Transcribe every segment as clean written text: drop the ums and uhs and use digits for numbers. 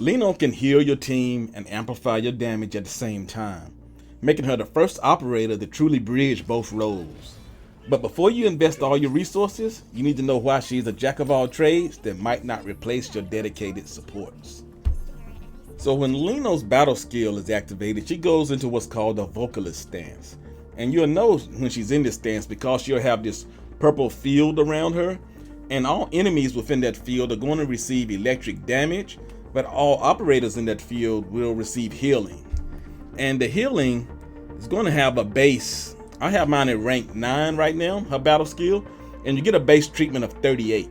Liino can heal your team and amplify your damage at the same time, making her the first operator to truly bridge both roles. But before you invest all your resources, you need to know why she's a jack of all trades that might not replace your dedicated supports. So when Liino's battle skill is activated, she goes into what's called a vocalist stance. And you'll know when she's in this stance because she'll have this purple field around her, and all enemies within that field are going to receive electric damage, but all operators in that field will receive healing. And the healing is going to have a base. I have mine at rank 9 right now, her battle skill, and you get a base treatment of 38.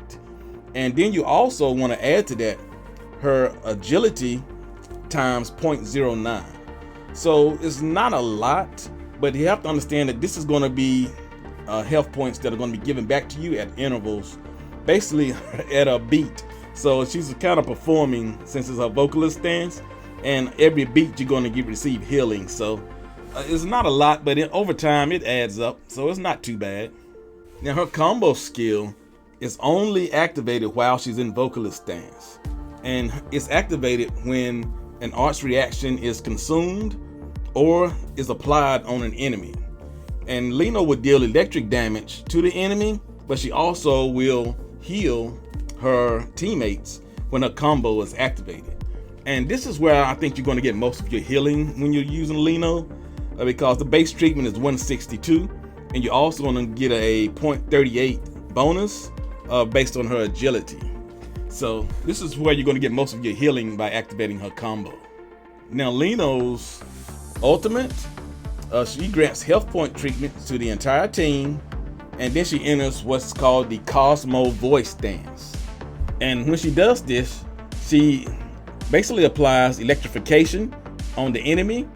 And then you also want to add to that her agility times 0.09. So it's not a lot, but you have to understand that this is going to be health points that are going to be given back to you at intervals, basically at a beat. So she's kind of performing since it's a vocalist stance, and every beat you're going to receive healing. So it's not a lot, but over time it adds up, so it's not too bad. Now her combo skill is only activated while she's in vocalist stance, and it's activated when an arch reaction is consumed or is applied on an enemy. And Liino would deal electric damage to the enemy, but she also will heal her teammates when her combo is activated. And this is where I think you're going to get most of your healing when you're using Liino, because the base treatment is 162, and you're also going to get a 0.38 bonus based on her agility. So this is where you're going to get most of your healing by activating her combo. Now Liino's ultimate, she grants health point treatment to the entire team, and then she enters what's called the Cosmo Voice stance. And when she does this, she basically applies electrification on the enemy,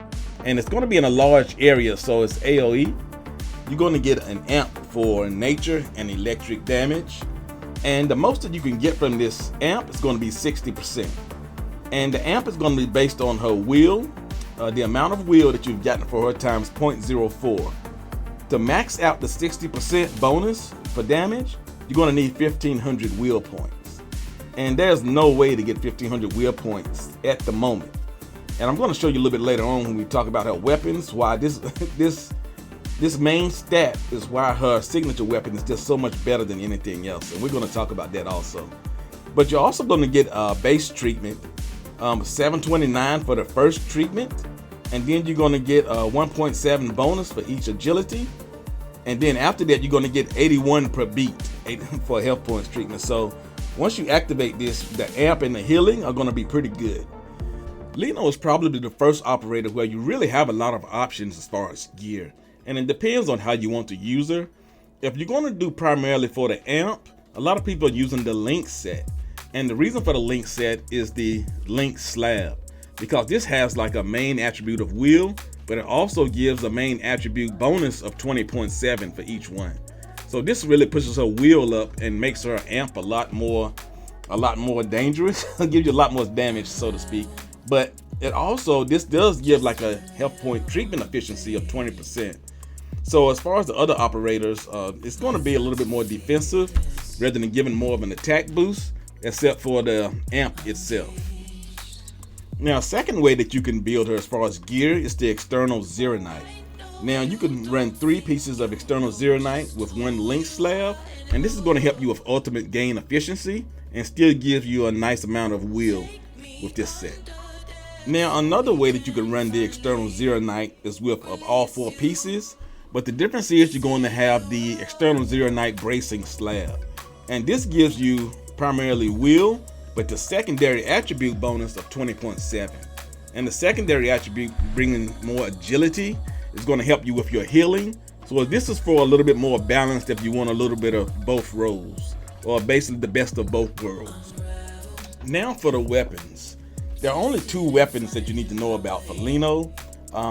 and it's going to be in a large area, so it's AoE. You're going to get an amp for nature and electric damage, and the most that you can get from this amp is going to be 60%. And the amp is going to be based on her will, the amount of will that you've gotten for her times 0.04. To max out the 60% bonus for damage, you're going to need 1,500 will points. And there's no way to get 1,500 will points at the moment. And I'm going to show you a little bit later on when we talk about her weapons, why this main stat is why her signature weapon is just so much better than anything else. And we're going to talk about that also. But you're also going to get a base treatment, 729 for the first treatment. And then you're going to get a 1.7 bonus for each agility. And then after that, you're going to get 81 per beat for health points treatment. So once you activate this, the amp and the healing are going to be pretty good. Liino is probably the first operator where you really have a lot of options as far as gear. And it depends on how you want to use her. If you're going to do primarily for the amp, a lot of people are using the link set. And the reason for the link set is the link slab, because this has like a main attribute of will, but it also gives a main attribute bonus of 20.7 for each one. So this really pushes her will up and makes her amp a lot more dangerous. Gives you a lot more damage, so to speak. But it also, this does give like a health point treatment efficiency of 20%. So as far as the other operators, it's going to be a little bit more defensive rather than giving more of an attack boost, except for the amp itself. Now, second way that you can build her as far as gear is the external Zeronite. Now, you can run 3 pieces of external Zeronite with 1 link slab, and this is going to help you with ultimate gain efficiency and still give you a nice amount of will with this set. Now, another way that you can run the external Zeronite is with all 4 pieces, but the difference is you're going to have the external Zeronite bracing slab. And this gives you primarily will, but the secondary attribute bonus of 20.7. And the secondary attribute bringing more agility is going to help you with your healing. So this is for a little bit more balanced if you want a little bit of both roles, or basically the best of both worlds. Now for the weapons. There are only 2 weapons that you need to know about for Liino.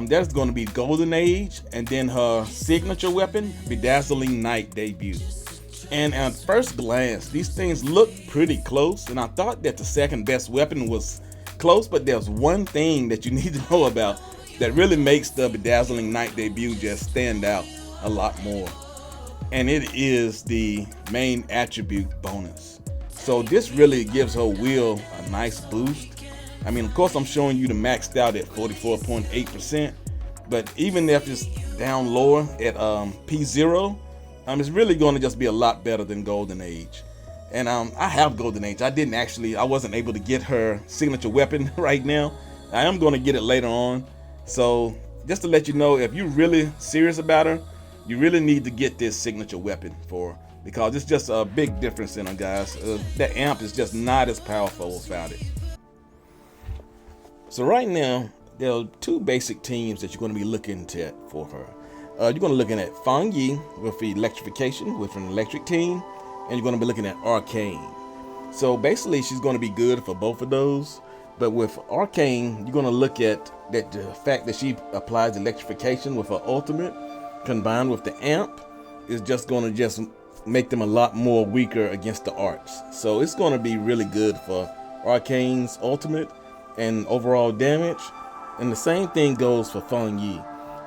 There's going to be Golden Age, and then her signature weapon, Bedazzling Night debut. And at first glance, these things look pretty close, and I thought that the second best weapon was close, but there's one thing that you need to know about that really makes the Bedazzling Night debut just stand out a lot more. And it is the main attribute bonus. So this really gives her will a nice boost. I mean, of course, I'm showing you the maxed out at 44.8%, but even if it's down lower at P0, it's really going to just be a lot better than Golden Age. And I have Golden Age. I wasn't able to get her signature weapon right now. I am going to get it later on. So just to let you know, if you're really serious about her, you really need to get this signature weapon for her, because it's just a big difference in her, guys. That amp is just not as powerful without it. So right now, there are two basic teams that you're going to be looking at for her. You're going to be looking at Feng Yi with the electrification with an electric team, and you're going to be looking at Arcane. So basically, she's going to be good for both of those. But with Arcane, you're going to look at that the fact that she applies electrification with her ultimate, combined with the amp, is just going to just make them a lot more weaker against the arcs. So it's going to be really good for Arcane's ultimate and overall damage. And the same thing goes for Feng Yi.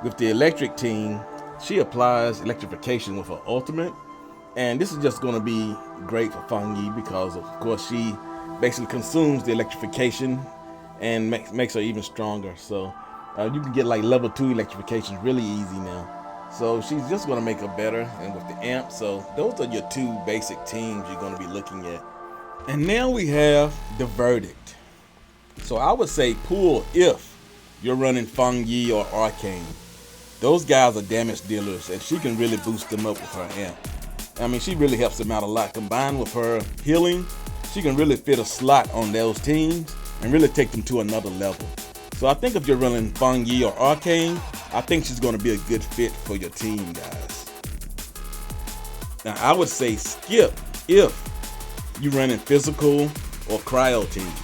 With the electric team, she applies electrification with her ultimate, and this is just going to be great for Feng Yi because of course she basically consumes the electrification and makes her even stronger. So you can get like level 2 electrification really easy now. So she's just going to make her better, and with the amp. So those are your two basic teams you're going to be looking at. And now we have the verdict. So I would say pull if you're running Feng Yi or Arcane. Those guys are damage dealers, and she can really boost them up with her amp. I mean, she really helps them out a lot. Combined with her healing, she can really fit a slot on those teams and really take them to another level. So I think if you're running Feng Yi or Arcane, I think she's going to be a good fit for your team, guys. Now, I would say skip if you're running physical or cryo teams.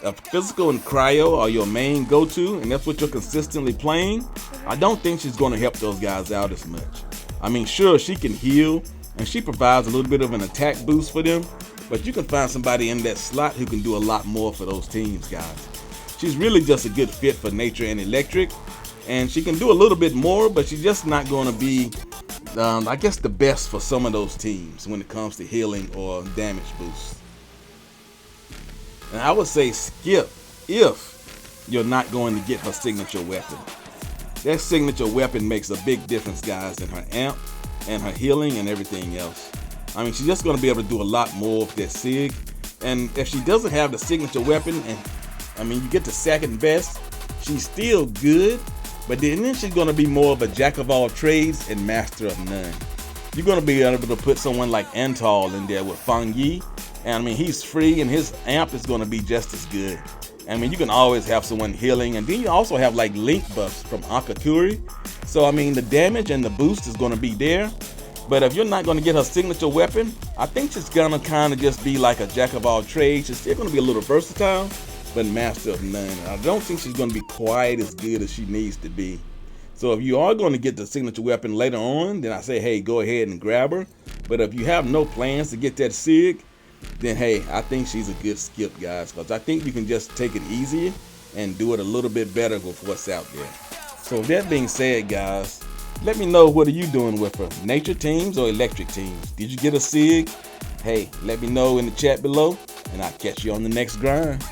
If physical and cryo are your main go-to, and that's what you're consistently playing, I don't think she's going to help those guys out as much. I mean, sure, she can heal, and she provides a little bit of an attack boost for them, but you can find somebody in that slot who can do a lot more for those teams, guys. She's really just a good fit for nature and electric, and she can do a little bit more, but she's just not going to be, I guess, the best for some of those teams when it comes to healing or damage boosts. And I would say skip if you're not going to get her signature weapon. That signature weapon makes a big difference, guys, in her amp and her healing and everything else. I mean, she's just going to be able to do a lot more with that SIG. And if she doesn't have the signature weapon, and I mean, you get to second best, she's still good, but then she's going to be more of a jack of all trades and master of none. You're going to be able to put someone like Antal in there with Feng Yi, and I mean, he's free and his amp is going to be just as good. I mean, you can always have someone healing, and then you also have like link buffs from Akakuri. So I mean, the damage and the boost is going to be there. But if you're not going to get her signature weapon, I think she's going to kind of just be like a jack of all trades. She's still going to be a little versatile, but master of none. I don't think she's going to be quite as good as she needs to be. So if you are going to get the signature weapon later on, then I say, hey, go ahead and grab her. But if you have no plans to get that SIG, then hey, I think she's a good skip, guys, because I think you can just take it easy and do it a little bit better with what's out there. So with that being said, guys, let me know, what are you doing with her? Nature teams or electric teams? Did you get a SIG? Hey, let me know in the chat below, and I'll catch you on the next grind.